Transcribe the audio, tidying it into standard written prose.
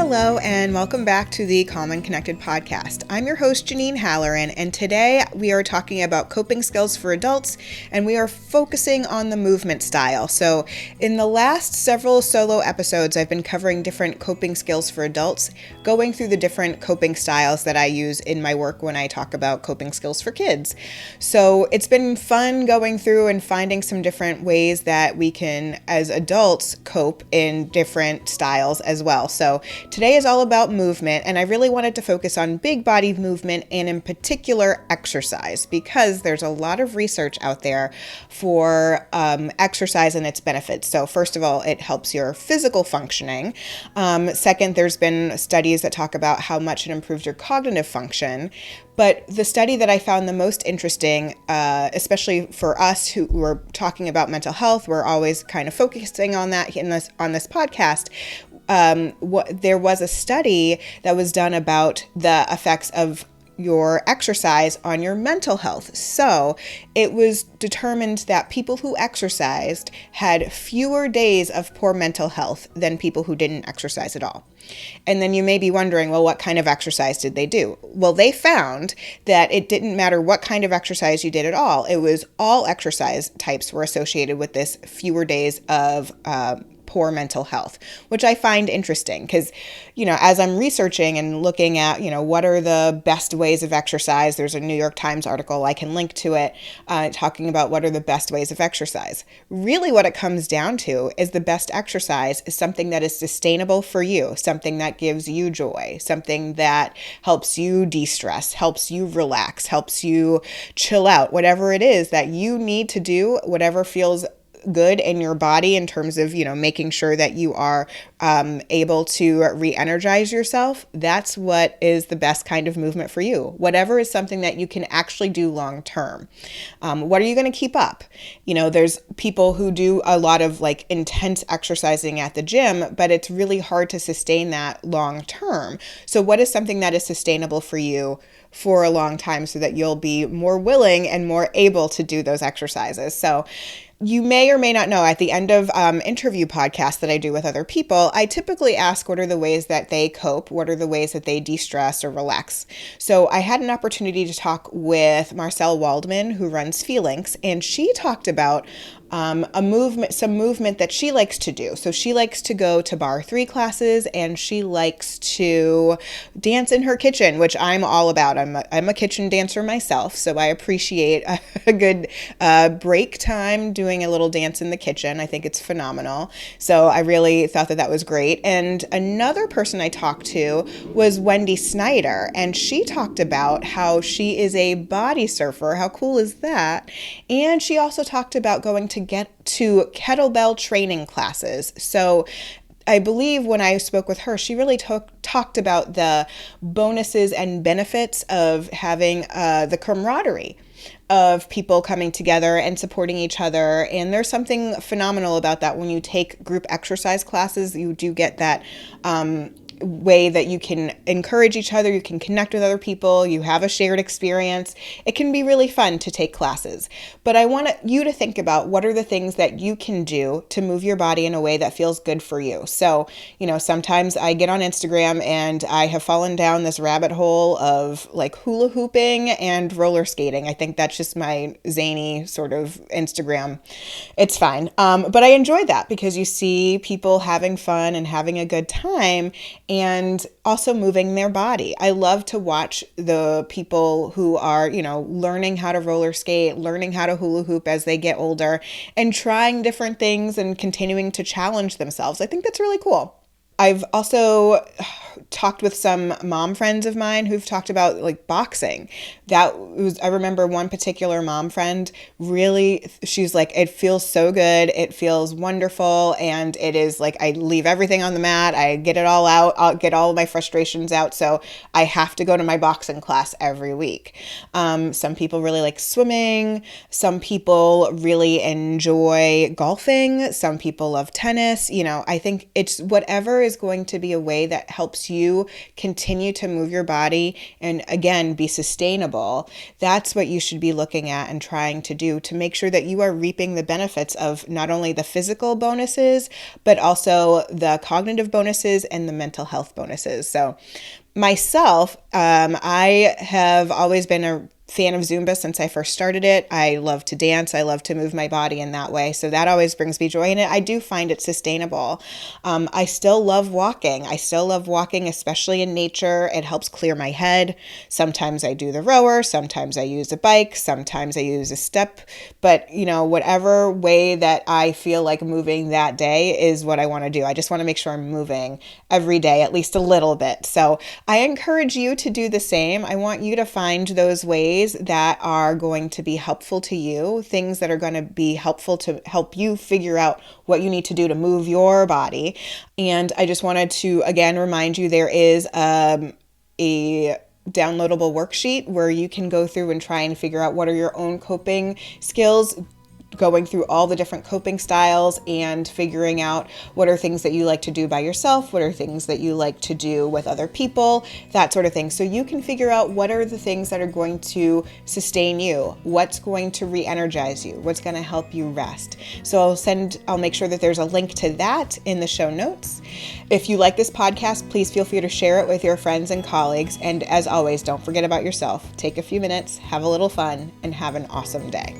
Hello, and welcome back to the Calm and Connected podcast. I'm your host, Janine Halloran, and today we are talking about coping skills for adults, and we are focusing on the movement style. So in the last several solo episodes, I've been covering different coping skills for adults, going through the different coping styles that I use in my work when I talk about coping skills for kids. So it's been fun going through and finding some different ways that we can, as adults, cope in different styles as well. So today is all about movement, and I really wanted to focus on big body movement and in particular exercise, because there's a lot of research out there for exercise and its benefits. So first of all, it helps your physical functioning. Second, there's been studies that talk about how much it improves your cognitive function. But the study that I found the most interesting, especially for us who are talking about mental health, we're always kind of focusing on that on this podcast. There was a study that was done about the effects of your exercise on your mental health. So it was determined that people who exercised had fewer days of poor mental health than people who didn't exercise at all. And then you may be wondering, well, what kind of exercise did they do? Well, they found that it didn't matter what kind of exercise you did at all. It was all exercise types were associated with this fewer days of poor mental health, which I find interesting because, as I'm researching and looking at, what are the best ways of exercise, there's a New York Times article, I can link to it, talking about what are the best ways of exercise. Really what it comes down to is the best exercise is something that is sustainable for you, something that gives you joy, something that helps you de-stress, helps you relax, helps you chill out, whatever it is that you need to do, whatever feels good in your body in terms of, making sure that you are able to re-energize yourself. That's what is the best kind of movement for you. Whatever is something that you can actually do long term. What are you going to keep up? There's people who do a lot of intense exercising at the gym, but it's really hard to sustain that long term. So what is something that is sustainable for you for a long time so that you'll be more willing and more able to do those exercises? So you may or may not know, at the end of interview podcasts that I do with other people, I typically ask what are the ways that they cope, what are the ways that they de-stress or relax. So I had an opportunity to talk with Marcelle Waldman, who runs Feelinks, and she talked about some movement that she likes to do. So she likes to go to Bar 3 classes, and she likes to dance in her kitchen, which I'm all about. I'm a kitchen dancer myself, so I appreciate a good break time doing a little dance in the kitchen. I think it's phenomenal. So I really thought that was great. And another person I talked to was Wendy Snyder, and she talked about how she is a body surfer. How cool is that? And she also talked about going to get to kettlebell training classes. So I believe when I spoke with her, she really talked about the bonuses and benefits of having the camaraderie of people coming together and supporting each other. And there's something phenomenal about that. When you take group exercise classes, you do get that way that you can encourage each other, you can connect with other people, you have a shared experience. It can be really fun to take classes. But I want you to think about what are the things that you can do to move your body in a way that feels good for you. So, sometimes I get on Instagram and I have fallen down this rabbit hole of hula hooping and roller skating. I think that's just my zany sort of Instagram. It's fine. But I enjoy that because you see people having fun and having a good time, and also moving their body. I love to watch the people who are, learning how to roller skate, learning how to hula hoop as they get older, and trying different things and continuing to challenge themselves. I think that's really cool. I've also talked with some mom friends of mine who've talked about boxing. I remember one particular mom friend really, she's like, it feels so good. It feels wonderful. And it is I leave everything on the mat. I get it all out. I'll get all of my frustrations out. So I have to go to my boxing class every week. Some people really like swimming. Some people really enjoy golfing. Some people love tennis. I think it's whatever is is going to be a way that helps you continue to move your body and, again, be sustainable, that's what you should be looking at and trying to do to make sure that you are reaping the benefits of not only the physical bonuses, but also the cognitive bonuses and the mental health bonuses. So myself, I have always been a fan of Zumba since I first started it. I love to dance. I love to move my body in that way. So that always brings me joy in it. I do find it sustainable. I still love walking. Especially in nature. It helps clear my head. Sometimes I do the rower. Sometimes I use a bike. Sometimes I use a step. But, whatever way that I feel like moving that day is what I want to do. I just want to make sure I'm moving every day, at least a little bit. So I encourage you to do the same. I want you to find those ways that are going to be helpful to you, things that are going to be helpful to help you figure out what you need to do to move your body. And I just wanted to, again, remind you there is a downloadable worksheet where you can go through and try and figure out what are your own coping skills, going through all the different coping styles and figuring out what are things that you like to do by yourself, what are things that you like to do with other people, that sort of thing. So you can figure out what are the things that are going to sustain you, what's going to re-energize you, what's going to help you rest. So I'll make sure that there's a link to that in the show notes. If you like this podcast, please feel free to share it with your friends and colleagues. And as always, don't forget about yourself. Take a few minutes, have a little fun, and have an awesome day.